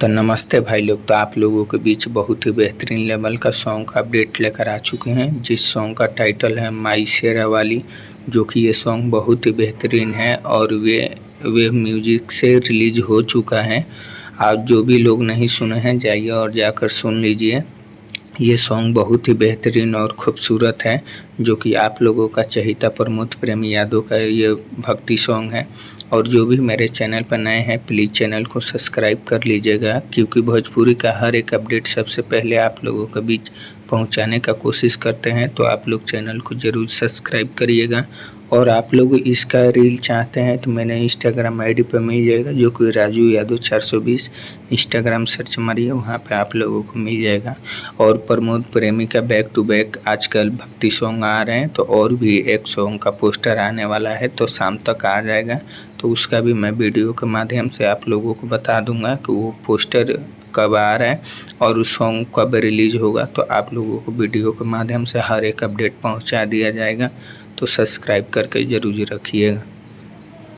तो नमस्ते भाई लोग। तो आप लोगों के बीच बहुत ही बेहतरीन लेवल का सॉन्ग का अपडेट लेकर आ चुके हैं, जिस सॉन्ग का टाइटल है माई शेरावाली, जो कि ये सॉन्ग बहुत ही बेहतरीन है और वे म्यूजिक से रिलीज हो चुका है। आप जो भी लोग नहीं सुने हैं जाइए और जाकर सुन लीजिए। ये सॉन्ग बहुत ही बेहतरीन और खूबसूरत है, जो कि आप लोगों का चहेता प्रमोद प्रेम यादव का ये भक्ति सॉन्ग है। और जो भी मेरे चैनल पर नए हैं प्लीज़ चैनल को सब्सक्राइब कर लीजिएगा, क्योंकि भोजपुरी का हर एक अपडेट सबसे पहले आप लोगों के बीच पहुंचाने का कोशिश करते हैं। तो आप लोग चैनल को ज़रूर सब्सक्राइब करिएगा। और आप लोग इसका रील चाहते हैं तो मैंने इंस्टाग्राम आईडी पर मिल जाएगा, जो कि राजू यादव 420 इंस्टाग्राम सर्च मारिए, वहाँ पे आप लोगों को मिल जाएगा। और प्रमोद प्रेमी का बैक टू बैक आजकल भक्ति सॉन्ग आ रहे हैं, तो और भी एक सॉन्ग का पोस्टर आने वाला है, तो शाम तक आ जाएगा। तो उसका भी मैं वीडियो के माध्यम से आप लोगों को बता दूंगा कि वो पोस्टर कब आ रहा है और उस सॉन्ग कब रिलीज होगा। तो आप लोगों को वीडियो के माध्यम से हर एक अपडेट पहुंचा दिया जाएगा। तो सब्सक्राइब करके ज़रूर रखिएगा।